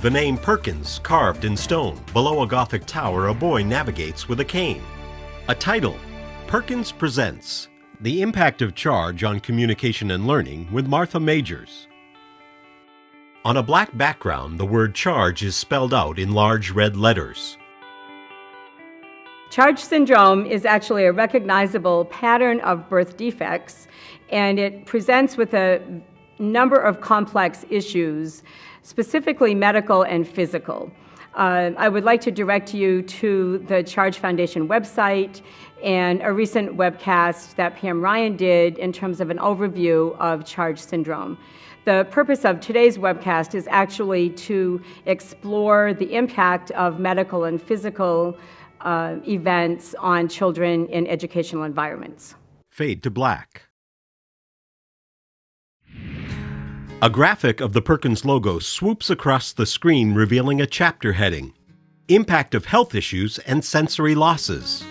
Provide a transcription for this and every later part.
The name Perkins carved in stone. Below a Gothic tower, a boy navigates with a cane. A title, Perkins Presents: The Impact of Charge on Communication and Learning with Martha Majors. On a black background, the word charge is spelled out in large red letters. Charge syndrome is actually a recognizable pattern of birth defects, and it presents with a number of complex issues, specifically medical and physical. I would like to direct you to the Charge Foundation website and a recent webcast that Pam Ryan did in terms of an overview of Charge syndrome. The purpose of today's webcast is actually to explore the impact of medical and physical events on children in educational environments. Fade to black. A graphic of the Perkins logo swoops across the screen, revealing a chapter heading, Impact of Health Issues and Sensory Losses.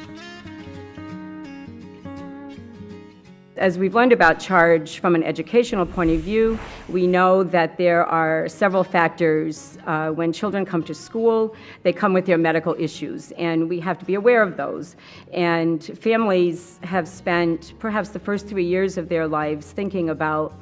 As we've learned about charge from an educational point of view, we know that there are several factors. When children come to school, they come with their medical issues, and we have to be aware of those. And families have spent perhaps the first 3 years of their lives thinking about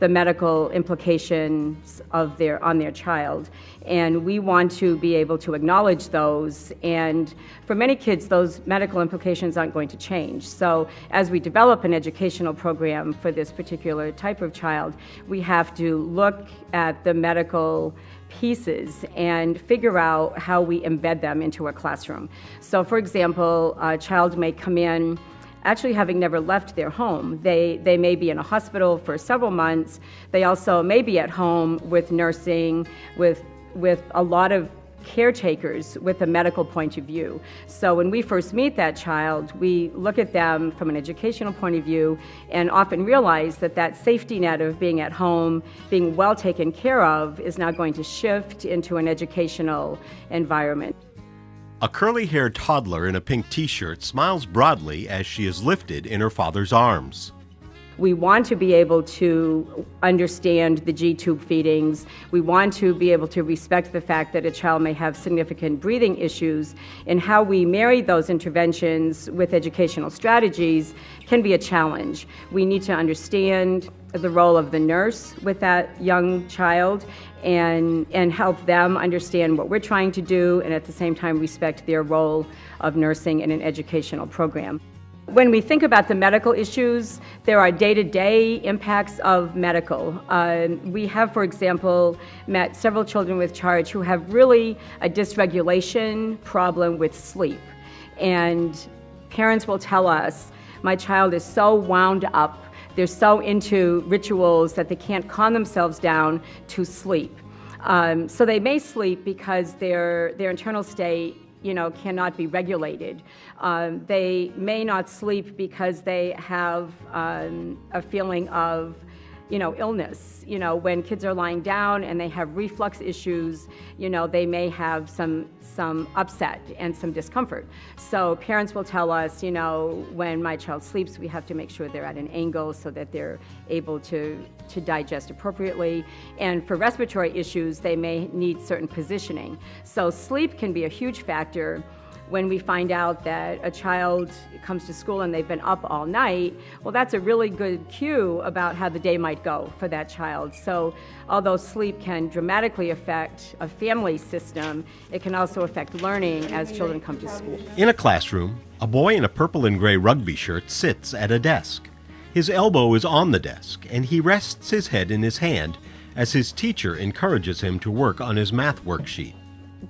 the medical implications on their child. And we want to be able to acknowledge those. And for many kids, those medical implications aren't going to change. So as we develop an educational program for this particular type of child, we have to look at the medical pieces and figure out how we embed them into a classroom. So for example, a child may come in actually having never left their home. They may be in a hospital for several months. They also may be at home with nursing, with a lot of caretakers with a medical point of view. So when we first meet that child, we look at them from an educational point of view and often realize that that safety net of being at home, being well taken care of, is now going to shift into an educational environment. A curly-haired toddler in a pink t-shirt smiles broadly as she is lifted in her father's arms. We want to be able to understand the G-tube feedings. We want to be able to respect the fact that a child may have significant breathing issues, and how we marry those interventions with educational strategies can be a challenge. We need to understand the role of the nurse with that young child and help them understand what we're trying to do, and at the same time respect their role of nursing in an educational program. When we think about the medical issues, there are day-to-day impacts of medical. We have, for example, met several children with charge who have really a dysregulation problem with sleep. And parents will tell us, my child is so wound up, they're so into rituals that they can't calm themselves down to sleep. So they may sleep because their internal state cannot be regulated. They may not sleep because they have a feeling of illness. When kids are lying down and they have reflux issues, they may have some upset and some discomfort. So parents will tell us, when my child sleeps, we have to make sure they're at an angle so that they're able to digest appropriately. And for respiratory issues, they may need certain positioning. So sleep can be a huge factor. When we find out that a child comes to school and they've been up all night, well, that's a really good cue about how the day might go for that child. So although sleep can dramatically affect a family system, it can also affect learning as children come to school. In a classroom, a boy in a purple and gray rugby shirt sits at a desk. His elbow is on the desk, and he rests his head in his hand as his teacher encourages him to work on his math worksheet.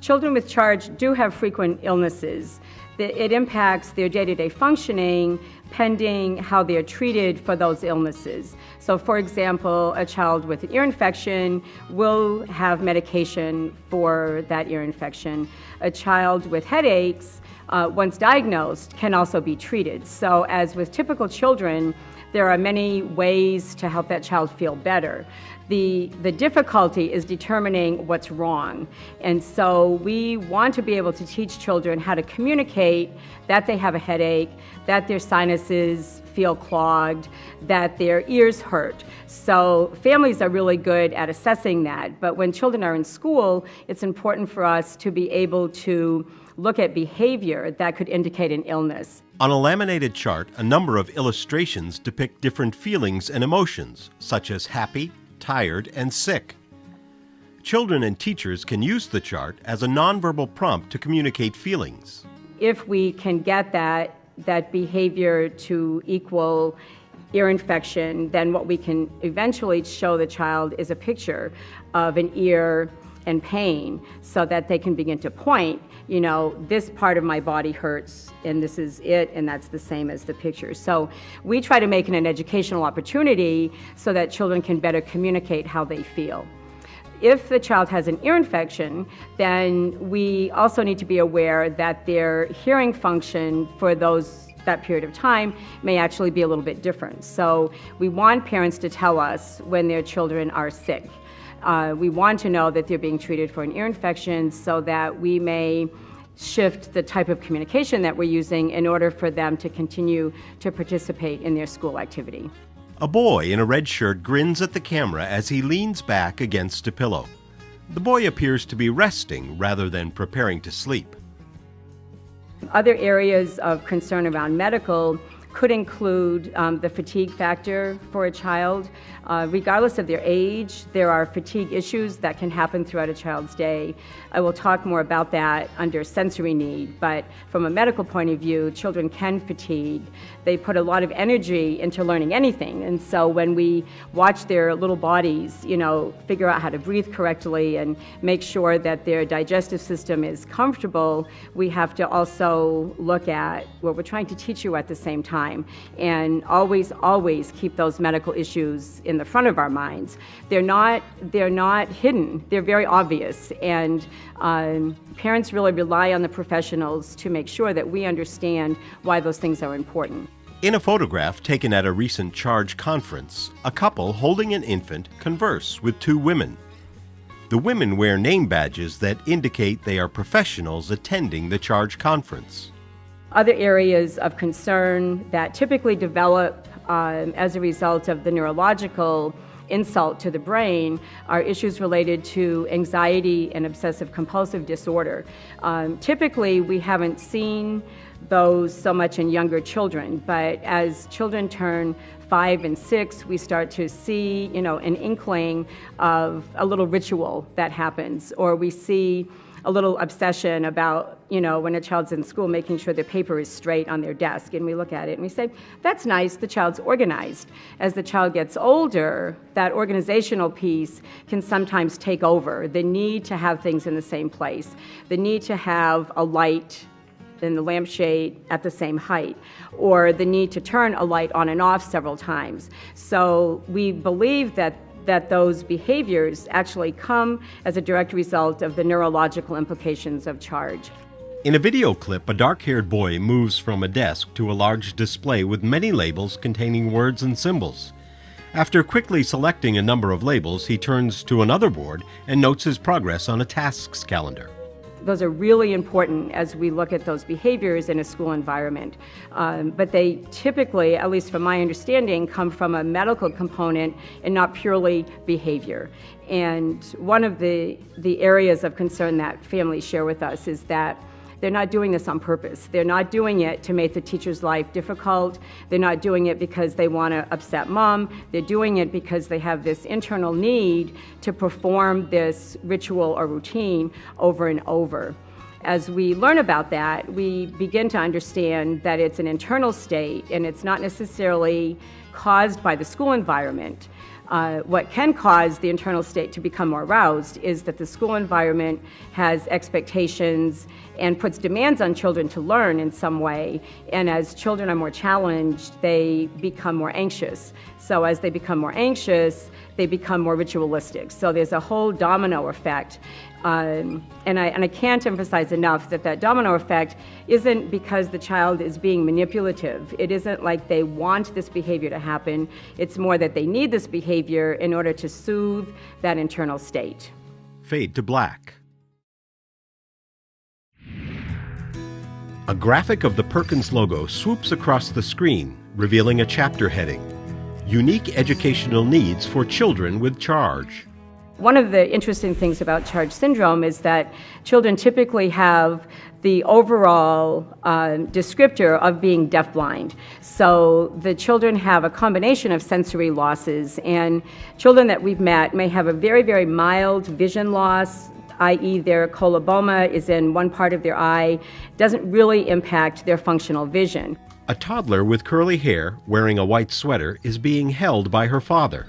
Children with charge do have frequent illnesses. It impacts their day-to-day functioning pending how they're treated for those illnesses. So for example, a child with an ear infection will have medication for that ear infection. A child with headaches, once diagnosed, can also be treated. So as with typical children, there are many ways to help that child feel better. The difficulty is determining what's wrong. And so we want to be able to teach children how to communicate that they have a headache, that their sinuses feel clogged, that their ears hurt. So families are really good at assessing that. But when children are in school, it's important for us to be able to look at behavior that could indicate an illness. On a laminated chart, a number of illustrations depict different feelings and emotions, such as happy, tired, and sick. Children and teachers can use the chart as a nonverbal prompt to communicate feelings. If we can get that behavior to equal ear infection, then what we can eventually show the child is a picture of an ear and pain, so that they can begin to point, this part of my body hurts and this is it, and that's the same as the picture. So we try to make it an educational opportunity so that children can better communicate how they feel. If the child has an ear infection, then we also need to be aware that their hearing function for that period of time may actually be a little bit different. So we want parents to tell us when their children are sick. We want to know that they're being treated for an ear infection so that we may shift the type of communication that we're using in order for them to continue to participate in their school activity. A boy in a red shirt grins at the camera as he leans back against a pillow. The boy appears to be resting rather than preparing to sleep. Other areas of concern around medical could include the fatigue factor for a child. Regardless of their age, there are fatigue issues that can happen throughout a child's day. I will talk more about that under sensory need, but from a medical point of view, children can fatigue. They put a lot of energy into learning anything, and so when we watch their little bodies, figure out how to breathe correctly and make sure that their digestive system is comfortable, we have to also look at what we're trying to teach you at the same time, and always keep those medical issues in the front of our minds. They're not hidden. They're very obvious, and parents really rely on the professionals to make sure that we understand why those things are important. In a photograph taken at a recent CHARGE conference, a couple holding an infant converse with two women. The women wear name badges that indicate they are professionals attending the CHARGE conference. Other areas of concern that typically develop as a result of the neurological insult to the brain are issues related to anxiety and obsessive compulsive disorder. Typically, we haven't seen those so much in younger children, but as children turn 5 and 6, we start to see, an inkling of a little ritual that happens, or we see a little obsession about, when a child's in school, making sure their paper is straight on their desk. And we look at it and we say, that's nice, the child's organized. As the child gets older, that organizational piece can sometimes take over. The need to have things in the same place, the need to have a light and the lampshade at the same height, or the need to turn a light on and off several times. So we believe that those behaviors actually come as a direct result of the neurological implications of CHARGE. In a video clip, a dark-haired boy moves from a desk to a large display with many labels containing words and symbols. After quickly selecting a number of labels, he turns to another board and notes his progress on a tasks calendar. Those are really important as we look at those behaviors in a school environment. But they typically, at least from my understanding, come from a medical component and not purely behavior. And one of the areas of concern that families share with us is that they're not doing this on purpose. They're not doing it to make the teacher's life difficult. They're not doing it because they want to upset mom. They're doing it because they have this internal need to perform this ritual or routine over and over. As we learn about that, we begin to understand that it's an internal state and it's not necessarily caused by the school environment. What can cause the internal state to become more aroused is that the school environment has expectations and puts demands on children to learn in some way. And as children are more challenged, they become more anxious. So as they become more anxious, they become more ritualistic. So there's a whole domino effect. And I can't emphasize enough that domino effect isn't because the child is being manipulative. It isn't like they want this behavior to happen. It's more that they need this behavior behavior in order to soothe that internal state. Fade to black. A graphic of the Perkins logo swoops across the screen, revealing a chapter heading: Unique Educational Needs for Children with Charge. One of the interesting things about Charge syndrome is that children typically have the overall descriptor of being deafblind. So the children have a combination of sensory losses, and children that we've met may have a very, very mild vision loss, i.e. their coloboma is in one part of their eye, doesn't really impact their functional vision. A toddler with curly hair wearing a white sweater is being held by her father.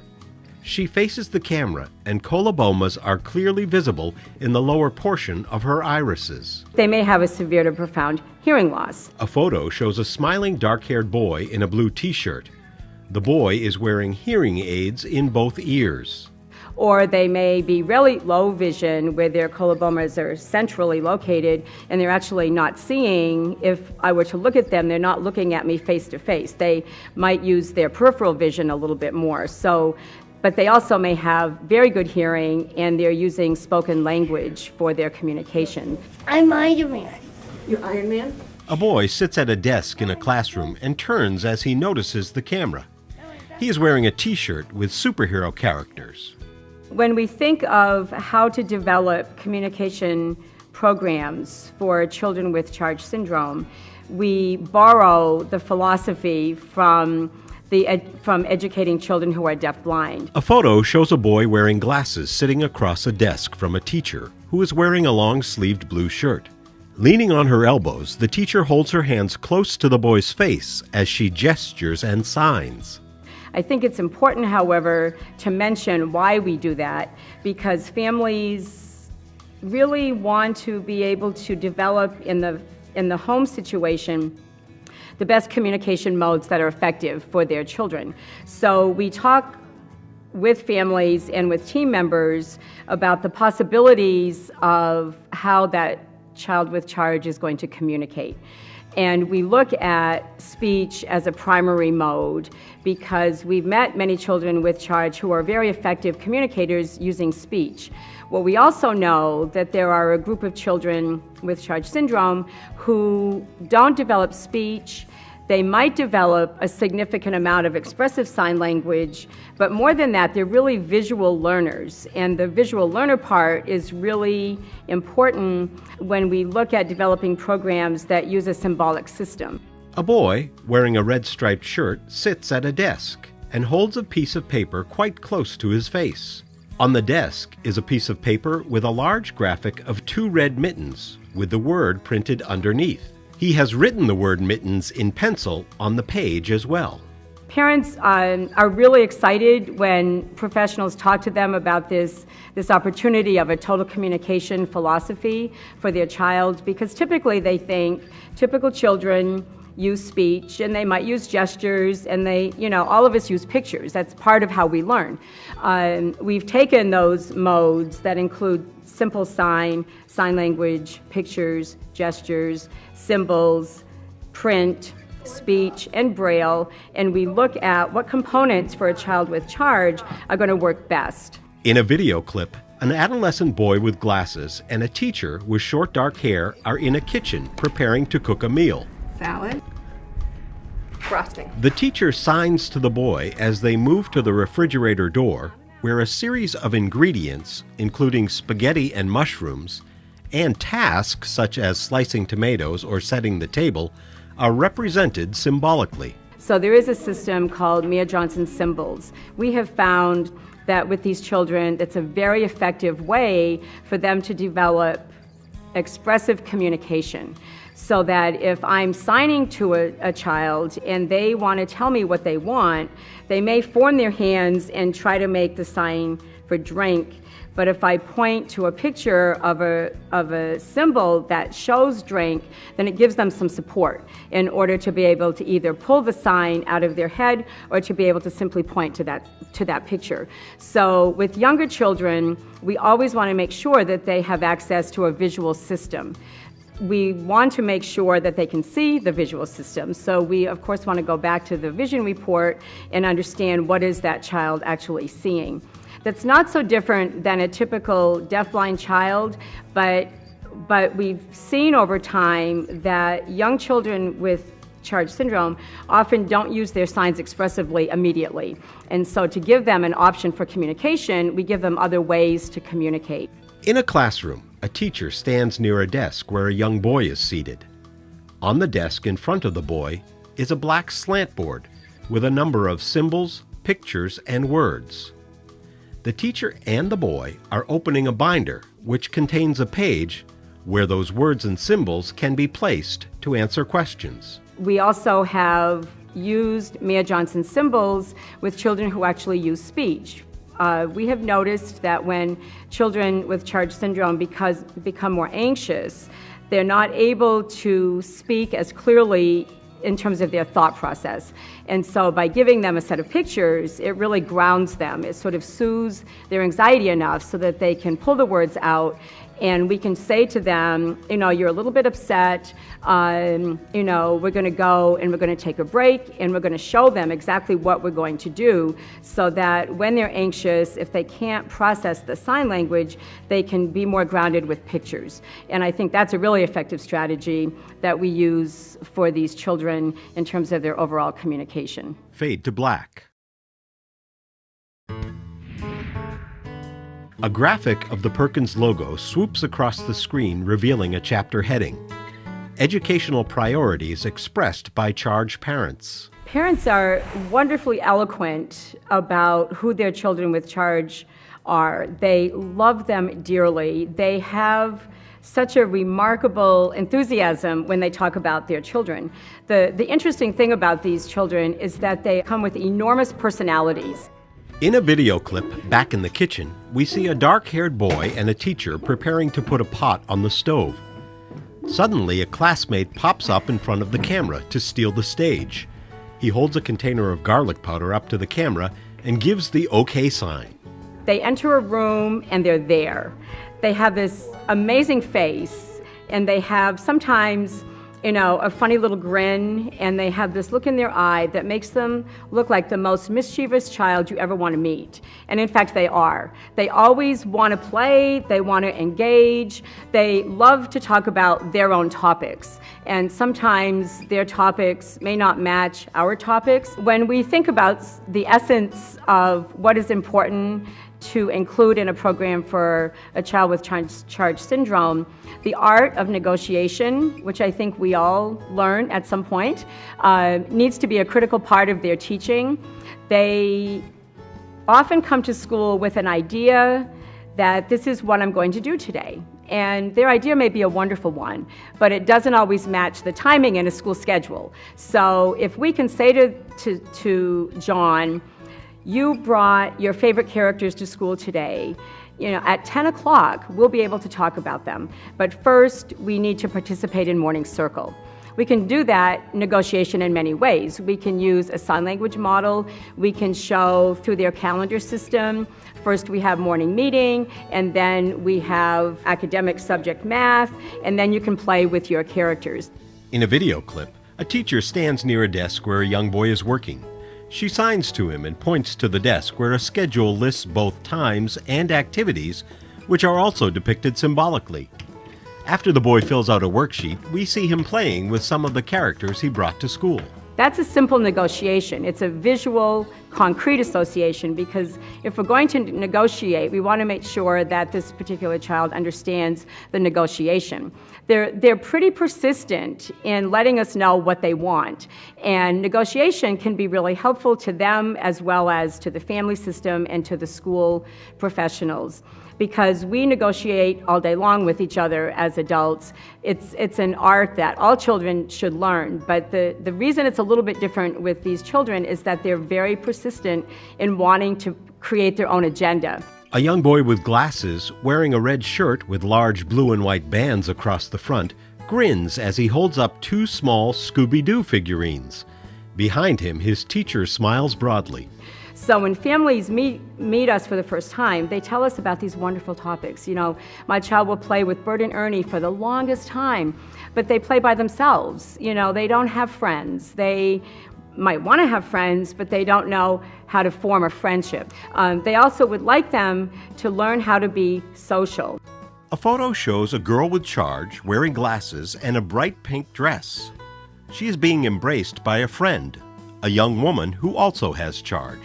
She faces the camera, and colobomas are clearly visible in the lower portion of her irises. They may have a severe to profound hearing loss. A photo shows a smiling dark-haired boy in a blue t-shirt. The boy is wearing hearing aids in both ears. Or they may be really low vision where their colobomas are centrally located and they're actually not seeing. If I were to look at them, they're not looking at me face to face. They might use their peripheral vision a little bit more. But they also may have very good hearing, and they're using spoken language for their communication. I'm Iron Man. You're Iron Man? A boy sits at a desk in a classroom and turns as he notices the camera. He is wearing a t-shirt with superhero characters. When we think of how to develop communication programs for children with Charge syndrome, we borrow the philosophy from educating children who are deafblind. A photo shows a boy wearing glasses sitting across a desk from a teacher who is wearing a long-sleeved blue shirt. Leaning on her elbows, the teacher holds her hands close to the boy's face as she gestures and signs. I think it's important, however, to mention why we do that, because families really want to be able to develop in the home situation the best communication modes that are effective for their children. So we talk with families and with team members about the possibilities of how that child with charge is going to communicate. And we look at speech as a primary mode because we've met many children with charge who are very effective communicators using speech. Well, we also know that there are a group of children with Charge syndrome who don't develop speech. They might develop a significant amount of expressive sign language, but more than that, they're really visual learners. And the visual learner part is really important when we look at developing programs that use a symbolic system. A boy wearing a red striped shirt sits at a desk and holds a piece of paper quite close to his face. On the desk is a piece of paper with a large graphic of two red mittens with the word printed underneath. He has written the word mittens in pencil on the page as well. Parents are really excited when professionals talk to them about this opportunity of a total communication philosophy for their child, because typically they think typical children use speech and they might use gestures, and all of us use pictures. That's part of how we learn. We've taken those modes that include simple sign language, pictures, gestures, symbols, print, speech, and Braille, and we look at what components for a child with charge are going to work best. In a video clip, an adolescent boy with glasses and a teacher with short dark hair are in a kitchen preparing to cook a meal. Salad. Frosting. The teacher signs to the boy as they move to the refrigerator door, where a series of ingredients, including spaghetti and mushrooms, and tasks such as slicing tomatoes or setting the table, are represented symbolically. So there is a system called Mia Johnson Symbols. We have found that with these children, it's a very effective way for them to develop expressive communication. So that if I'm signing to a child and they want to tell me what they want, they may form their hands and try to make the sign for drink. But if I point to a picture of a symbol that shows drink, then it gives them some support in order to be able to either pull the sign out of their head or to be able to simply point to that picture. So with younger children, we always want to make sure that they have access to a visual system. we want to make sure that they can see the visual system. So we, of course, want to go back to the vision report and understand what is that child actually seeing. That's not so different than a typical deafblind child, but we've seen over time that young children with Charge syndrome often don't use their signs expressively immediately. And so to give them an option for communication, we give them other ways to communicate. In a classroom, a teacher stands near a desk where a young boy is seated. On the desk in front of the boy is a black slant board with a number of symbols, pictures, and words. The teacher and the boy are opening a binder which contains a page where those words and symbols can be placed to answer questions. We also have used Mia Johnson symbols with children who actually use speech. We have noticed that when children with Charge syndrome become more anxious, they're not able to speak as clearly in terms of their thought process. And so by giving them a set of pictures, it really grounds them. It sort of soothes their anxiety enough so that they can pull the words out, and we can say to them, you're a little bit upset, we're going to go and we're going to take a break, and we're going to show them exactly what we're going to do so that when they're anxious, if they can't process the sign language, they can be more grounded with pictures. And I think that's a really effective strategy that we use for these children in terms of their overall communication. Fade to black. A graphic of the Perkins logo swoops across the screen, revealing a chapter heading: Educational Priorities Expressed by Charge Parents. Parents are wonderfully eloquent about who their children with Charge are. They love them dearly. They have such a remarkable enthusiasm when they talk about their children. The interesting thing about these children is that they come with enormous personalities. In a video clip back in the kitchen, we see a dark-haired boy and a teacher preparing to put a pot on the stove. Suddenly, a classmate pops up in front of the camera to steal the stage. He holds a container of garlic powder up to the camera and gives the OK sign. They enter a room and they're there. They have this amazing face, and they have sometimes a funny little grin, and they have this look in their eye that makes them look like the most mischievous child you ever want to meet. And in fact, they are. They always want to play, they want to engage, they love to talk about their own topics. And sometimes their topics may not match our topics. When we think about the essence of what is important to include in a program for a child with Charge syndrome, the art of negotiation, which I think we all learn at some point, needs to be a critical part of their teaching. They often come to school with an idea that this is what I'm going to do today. And their idea may be a wonderful one, but it doesn't always match the timing in a school schedule. So if we can say to John, you brought your favorite characters to school today, at 10 o'clock, we'll be able to talk about them. But first, we need to participate in Morning Circle. We can do that negotiation in many ways. We can use a sign language model. We can show through their calendar system. First, we have morning meeting, and then we have academic subject math, and then you can play with your characters. In a video clip, a teacher stands near a desk where a young boy is working. She signs to him and points to the desk where a schedule lists both times and activities, which are also depicted symbolically. After the boy fills out a worksheet, we see him playing with some of the characters he brought to school. That's a simple negotiation. It's a visual, concrete association, because if we're going to negotiate, we want to make sure that this particular child understands the negotiation. They're pretty persistent in letting us know what they want, and negotiation can be really helpful to them as well as to the family system and to the school professionals, because we negotiate all day long with each other as adults. It's an art that all children should learn, but the reason it's a little bit different with these children is that they're very persistent in wanting to create their own agenda. A young boy with glasses, wearing a red shirt with large blue and white bands across the front, grins as he holds up two small Scooby-Doo figurines. Behind him, his teacher smiles broadly. So when families meet us for the first time, they tell us about these wonderful topics. You know, my child will play with Bert and Ernie for the longest time, but they play by themselves. You know, they don't have friends. They might want to have friends, but they don't know how to form a friendship. They also would like them to learn how to be social. A photo shows a girl with charge wearing glasses and a bright pink dress. She is being embraced by a friend, a young woman who also has charge.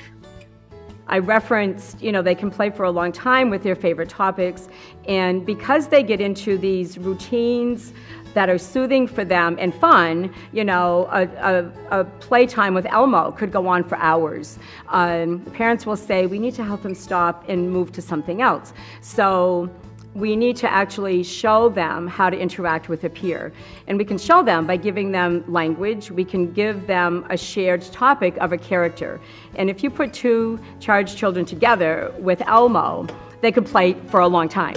I referenced, you know, they can play for a long time with their favorite topics, and because they get into these routines that are soothing for them and fun, you know, a playtime with Elmo could go on for hours. Parents will say, we need to help them stop and move to something else. So we need to actually show them how to interact with a peer. And we can show them by giving them language. We can give them a shared topic of a character. And if you put two charged children together with Elmo, they could play for a long time.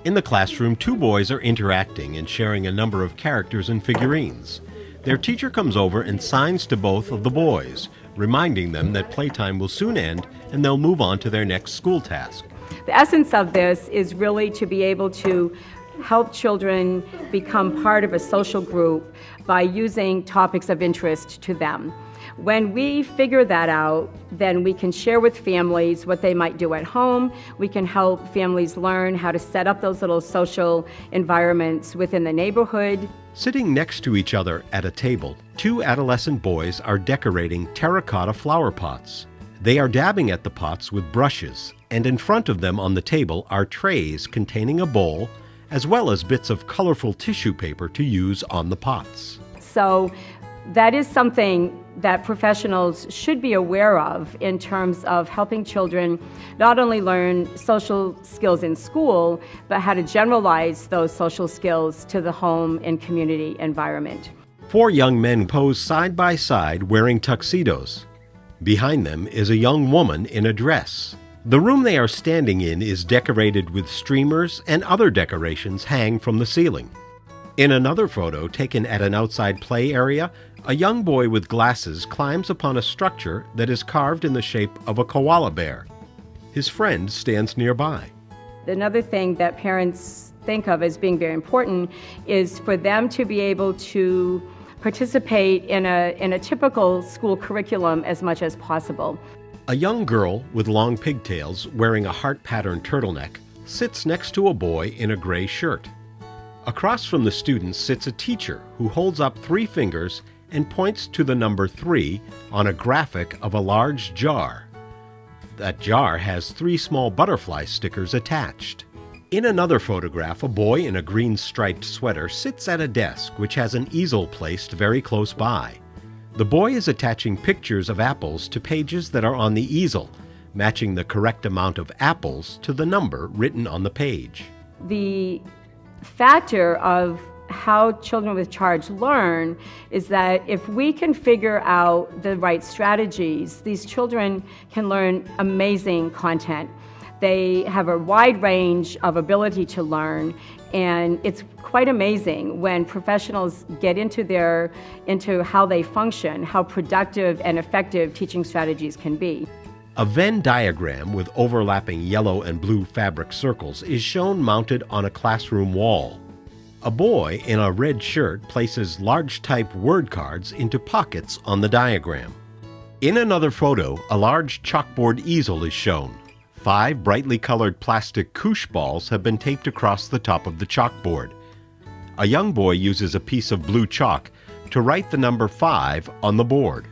In the classroom, two boys are interacting and sharing a number of characters and figurines. Their teacher comes over and signs to both of the boys, reminding them that playtime will soon end and they'll move on to their next school task. The essence of this is really to be able to help children become part of a social group by using topics of interest to them. When we figure that out, then we can share with families what they might do at home. We can help families learn how to set up those little social environments within the neighborhood. Sitting next to each other at a table, two adolescent boys are decorating terracotta flower pots. They are dabbing at the pots with brushes, and in front of them on the table are trays containing a bowl, as well as bits of colorful tissue paper to use on the pots. So that is something that professionals should be aware of in terms of helping children not only learn social skills in school, but how to generalize those social skills to the home and community environment. Four young men pose side by side wearing tuxedos. Behind them is a young woman in a dress. The room they are standing in is decorated with streamers and other decorations hang from the ceiling. In another photo taken at an outside play area, a young boy with glasses climbs upon a structure that is carved in the shape of a koala bear. His friend stands nearby. Another thing that parents think of as being very important is for them to be able to participate in a typical school curriculum as much as possible. A young girl with long pigtails wearing a heart-patterned turtleneck sits next to a boy in a gray shirt. Across from the students sits a teacher who holds up 3 fingers and points to the number 3 on a graphic of a large jar. That jar has 3 small butterfly stickers attached. In another photograph, a boy in a green striped sweater sits at a desk which has an easel placed very close by. The boy is attaching pictures of apples to pages that are on the easel, matching the correct amount of apples to the number written on the page. The factor of how children with charge learn is that if we can figure out the right strategies, these children can learn amazing content. They have a wide range of ability to learn, and it's quite amazing when professionals get into how they function, how productive and effective teaching strategies can be. A Venn diagram with overlapping yellow and blue fabric circles is shown mounted on a classroom wall. A boy in a red shirt places large type word cards into pockets on the diagram. In another photo, a large chalkboard easel is shown. 5 brightly colored plastic koosh balls have been taped across the top of the chalkboard. A young boy uses a piece of blue chalk to write the number 5 on the board.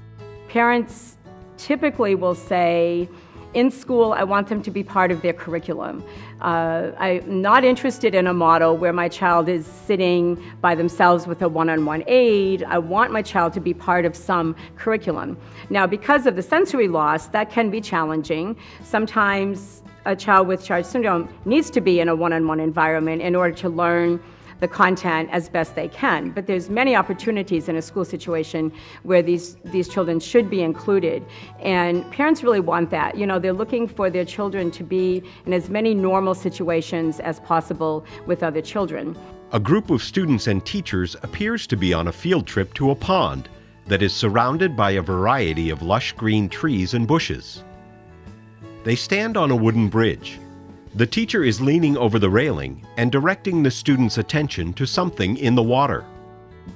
Parents typically will say, in school, I want them to be part of their curriculum. I'm not interested in a model where my child is sitting by themselves with a one-on-one aide. I want my child to be part of some curriculum. Now, because of the sensory loss, that can be challenging. Sometimes a child with charge syndrome needs to be in a one-on-one environment in order to learn the content as best they can. But there's many opportunities in a school situation where these children should be included. And parents really want that. You know, they're looking for their children to be in as many normal situations as possible with other children. A group of students and teachers appears to be on a field trip to a pond that is surrounded by a variety of lush green trees and bushes. They stand on a wooden bridge. The teacher is leaning over the railing and directing the student's attention to something in the water.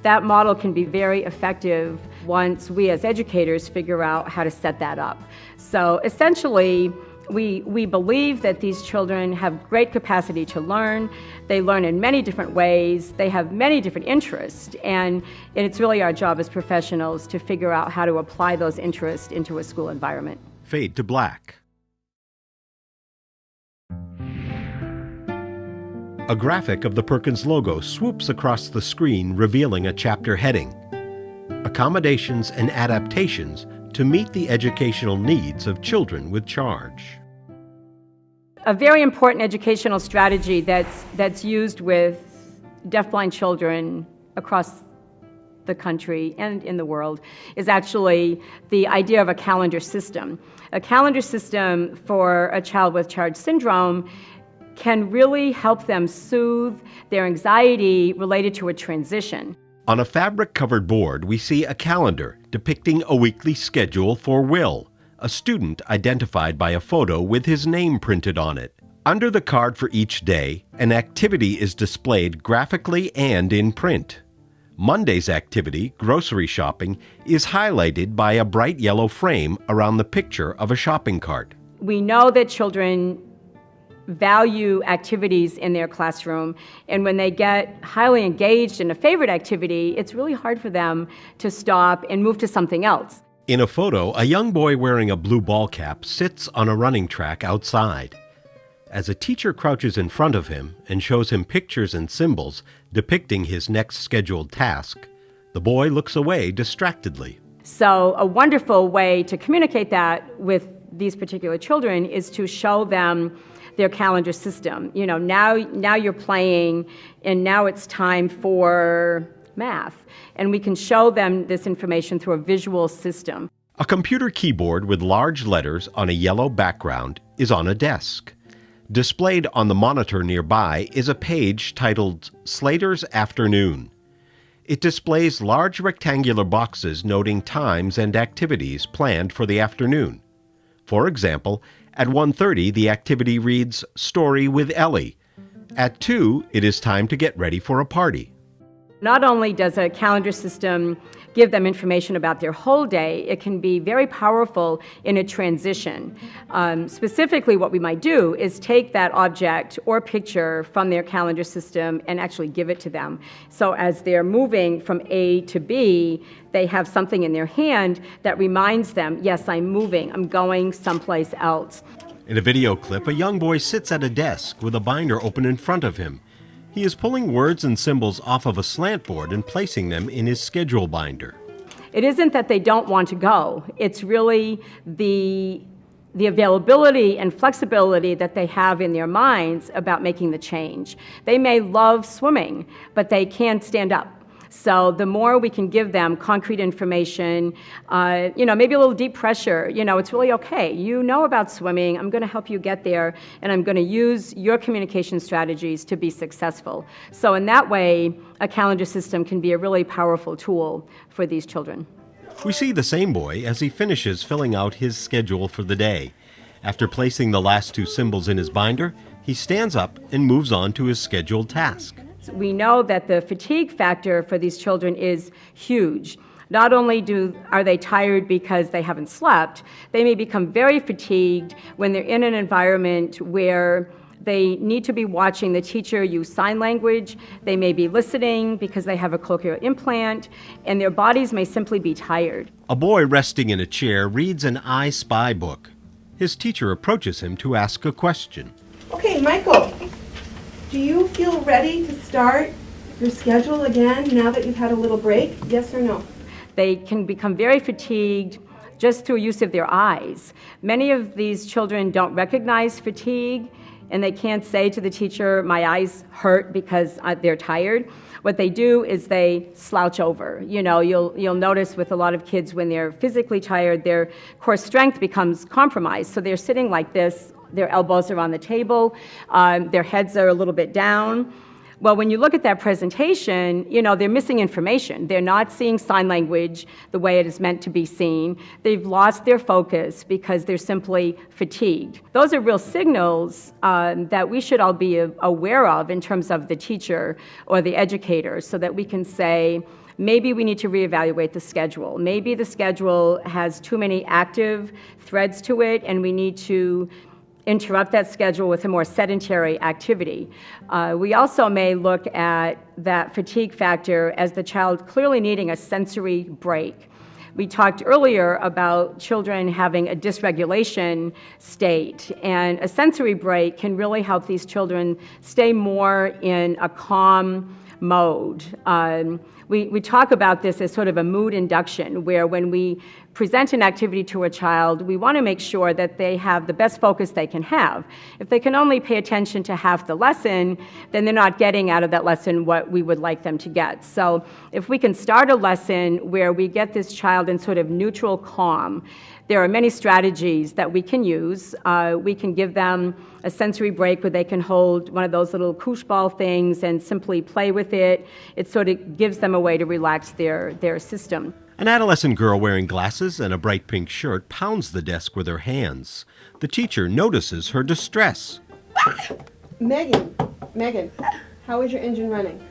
That model can be very effective once we as educators figure out how to set that up. So essentially, we believe that these children have great capacity to learn. They learn in many different ways. They have many different interests. And it's really our job as professionals to figure out how to apply those interests into a school environment. Fade to black. A graphic of the Perkins logo swoops across the screen, revealing a chapter heading: Accommodations and Adaptations to Meet the Educational Needs of Children with Charge. A very important educational strategy that's used with deafblind children across the country and in the world is actually the idea of a calendar system. A calendar system for a child with Charge syndrome can really help them soothe their anxiety related to a transition. On a fabric-covered board, we see a calendar depicting a weekly schedule for Will, a student identified by a photo with his name printed on it. Under the card for each day, an activity is displayed graphically and in print. Monday's activity, grocery shopping, is highlighted by a bright yellow frame around the picture of a shopping cart. We know that children value activities in their classroom, and when they get highly engaged in a favorite activity, it's really hard for them to stop and move to something else. In a photo, a young boy wearing a blue ball cap sits on a running track outside. As a teacher crouches in front of him and shows him pictures and symbols depicting his next scheduled task, the boy looks away distractedly. So a wonderful way to communicate that with these particular children is to show them their calendar system. You know, now you're playing, and now it's time for math. And we can show them this information through a visual system. A computer keyboard with large letters on a yellow background is on a desk. Displayed on the monitor nearby is a page titled Slater's Afternoon. It displays large rectangular boxes noting times and activities planned for the afternoon. For example, at 1:30 the activity reads Story with Ellie. At 2, it is time to get ready for a party. Not only does a calendar system give them information about their whole day, it can be very powerful in a transition. Specifically, what we might do is take that object or picture from their calendar system and actually give it to them. So as they're moving from A to B, they have something in their hand that reminds them, yes, I'm moving, I'm going someplace else. In a video clip, a young boy sits at a desk with a binder open in front of him. He is pulling words and symbols off of a slant board and placing them in his schedule binder. It isn't that they don't want to go. It's really the availability and flexibility that they have in their minds about making the change. They may love swimming, but they can't stand up. So the more we can give them concrete information, maybe a little deep pressure, it's really okay. You know about swimming, I'm going to help you get there, and I'm going to use your communication strategies to be successful. So in that way, a calendar system can be a really powerful tool for these children. We see the same boy as he finishes filling out his schedule for the day. After placing the last 2 symbols in his binder, he stands up and moves on to his scheduled task. We know that the fatigue factor for these children is huge. Not only are they tired because they haven't slept, they may become very fatigued when they're in an environment where they need to be watching the teacher use sign language. They may be listening because they have a cochlear implant, and their bodies may simply be tired. A boy resting in a chair reads an I Spy book. His teacher approaches him to ask a question. Okay, Michael, do you feel ready to start your schedule again now that you've had a little break? Yes or no? They can become very fatigued just through use of their eyes. Many of these children don't recognize fatigue, and they can't say to the teacher, my eyes hurt because they're tired. What they do is they slouch over. You'll notice with a lot of kids when they're physically tired, their core strength becomes compromised. So they're sitting like this, their elbows are on the table, their heads are a little bit down. Well, when you look at that presentation, they're missing information. They're not seeing sign language the way it is meant to be seen. They've lost their focus because they're simply fatigued. Those are real signals that we should all be aware of in terms of the teacher or the educator, so that we can say, maybe we need to reevaluate the schedule. Maybe the schedule has too many active threads to it, and we need to interrupt that schedule with a more sedentary activity. We also may look at that fatigue factor as the child clearly needing a sensory break. We talked earlier about children having a dysregulation state, and a sensory break can really help these children stay more in a calm mode. We talk about this as sort of a mood induction, where when we present an activity to a child, we want to make sure that they have the best focus they can have. If they can only pay attention to half the lesson, then they're not getting out of that lesson what we would like them to get. So if we can start a lesson where we get this child in sort of neutral calm, there are many strategies that we can use. We can give them a sensory break where they can hold one of those little koosh ball things and simply play with it. It sort of gives them a way to relax their system. An adolescent girl wearing glasses and a bright pink shirt pounds the desk with her hands. The teacher notices her distress. Megan, how is your engine running?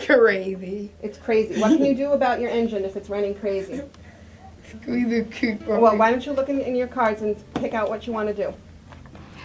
Crazy. It's crazy. What can you do about your engine if it's running crazy? Squeeze the coupon. Well, why don't you look in your cards and pick out what you want to do?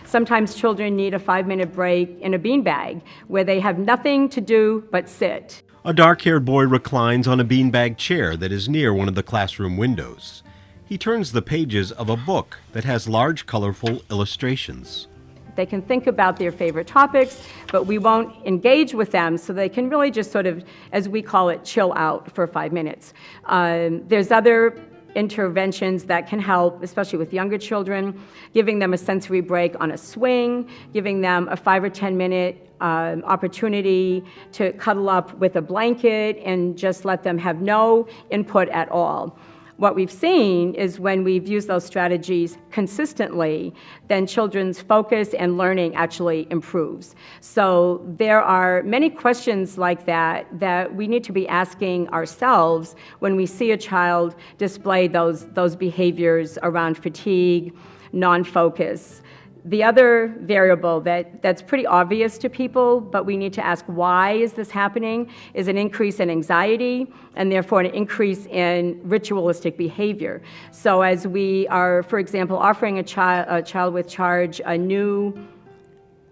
Sometimes children need a 5-minute break in a beanbag where they have nothing to do but sit. A dark-haired boy reclines on a beanbag chair that is near one of the classroom windows. He turns the pages of a book that has large, colorful illustrations. They can think about their favorite topics, but we won't engage with them, so they can really just sort of, as we call it, chill out for 5 minutes. There's other interventions that can help, especially with younger children, giving them a sensory break on a swing, giving them a 5 or 10 minute opportunity to cuddle up with a blanket and just let them have no input at all. What we've seen is when we've used those strategies consistently, then children's focus and learning actually improves. So there are many questions like that we need to be asking ourselves when we see a child display those behaviors around fatigue, non-focus. The other variable that's pretty obvious to people, but we need to ask why is this happening, is an increase in anxiety and therefore an increase in ritualistic behavior. So as we are, for example, offering a child with charge a new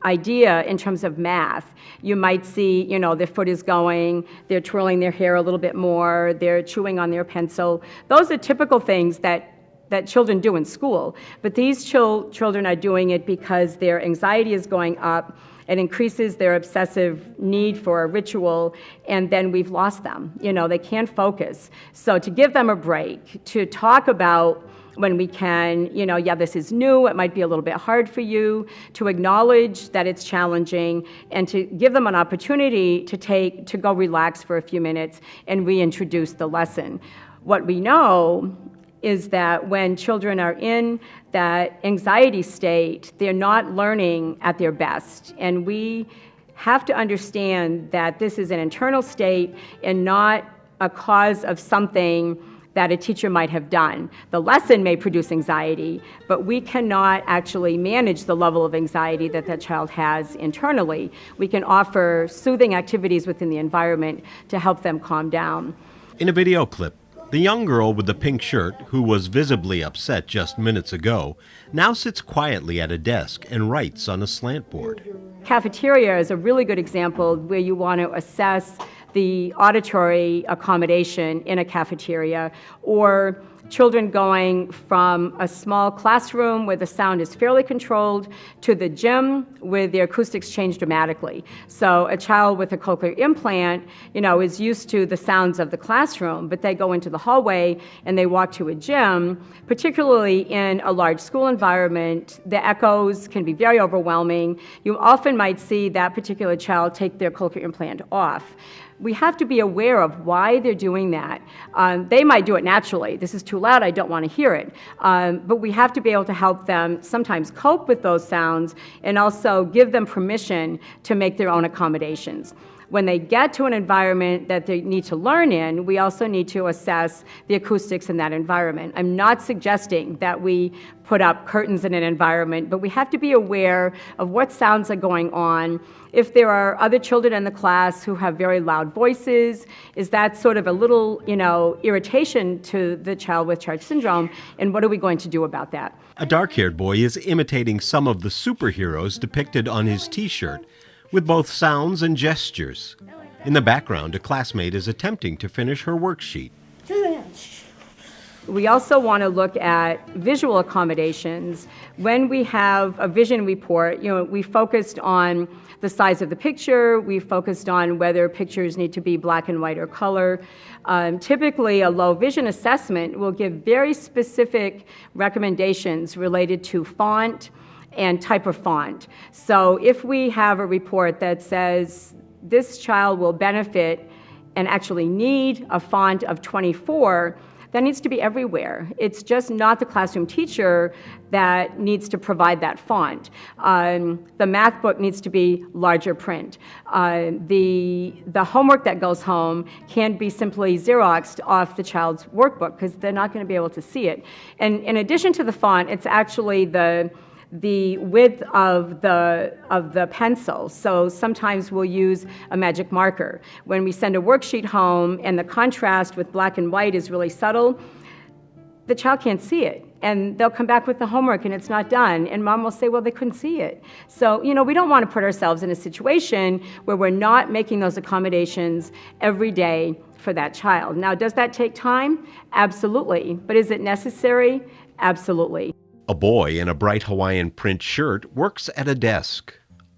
idea in terms of math, you might see, their foot is going, they're twirling their hair a little bit more, they're chewing on their pencil. Those are typical things that children do in school, but these children are doing it because their anxiety is going up. It increases their obsessive need for a ritual, and then we've lost them. They can't focus. So to give them a break, to talk about when we can, this is new, it might be a little bit hard for you, to acknowledge that it's challenging, and to give them an opportunity to go relax for a few minutes and reintroduce the lesson. What we know is that when children are in that anxiety state, they're not learning at their best. And we have to understand that this is an internal state and not a cause of something that a teacher might have done. The lesson may produce anxiety, but we cannot actually manage the level of anxiety that child has internally. We can offer soothing activities within the environment to help them calm down. In a video clip, the young girl with the pink shirt, who was visibly upset just minutes ago, now sits quietly at a desk and writes on a slant board. Cafeteria is a really good example where you want to assess the auditory accommodation in a cafeteria, or children going from a small classroom where the sound is fairly controlled to the gym where the acoustics change dramatically. So a child with a cochlear implant, is used to the sounds of the classroom, but they go into the hallway and they walk to a gym, particularly in a large school environment. The echoes can be very overwhelming. You often might see that particular child take their cochlear implant off. We have to be aware of why they're doing that. They might do it naturally. This is too loud, I don't want to hear it. But we have to be able to help them sometimes cope with those sounds and also give them permission to make their own accommodations. When they get to an environment that they need to learn in, we also need to assess the acoustics in that environment. I'm not suggesting that we put up curtains in an environment, but we have to be aware of what sounds are going on. If there are other children in the class who have very loud voices, is that sort of a little, irritation to the child with Charge syndrome, and what are we going to do about that? A dark-haired boy is imitating some of the superheroes depicted on his T-shirt with both sounds and gestures. In the background, a classmate is attempting to finish her worksheet. We also want to look at visual accommodations. When we have a vision report, we focused on the size of the picture, we focused on whether pictures need to be black and white or color. Typically, a low vision assessment will give very specific recommendations related to font and type of font. So if we have a report that says this child will benefit and actually need a font of 24, that needs to be everywhere. It's just not the classroom teacher that needs to provide that font. The math book needs to be larger print. The homework that goes home can't be simply Xeroxed off the child's workbook because they're not going to be able to see it. And in addition to the font, it's actually the width of the pencil. So sometimes we'll use a magic marker. When we send a worksheet home and the contrast with black and white is really subtle, the child can't see it. And they'll come back with the homework and it's not done. And mom will say, well, they couldn't see it. So, we don't want to put ourselves in a situation where we're not making those accommodations every day for that child. Now, does that take time? Absolutely. But is it necessary? Absolutely. A boy in a bright Hawaiian print shirt works at a desk.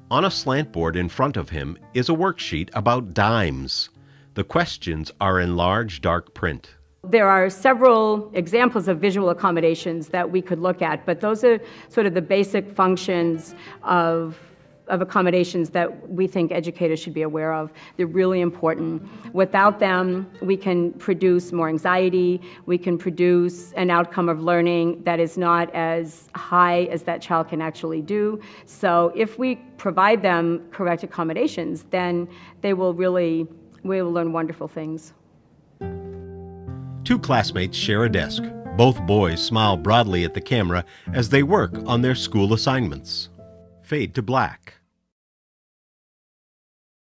On a slant board in front of him is a worksheet about dimes. The questions are in large dark print. There are several examples of visual accommodations that we could look at, but those are sort of the basic functions of accommodations that we think educators should be aware of. They're really important. Without them, we can produce more anxiety, we can produce an outcome of learning that is not as high as that child can actually do. So if we provide them correct accommodations, then we will learn wonderful things. Two classmates share a desk. Both boys smile broadly at the camera as they work on their school assignments. Fade to black.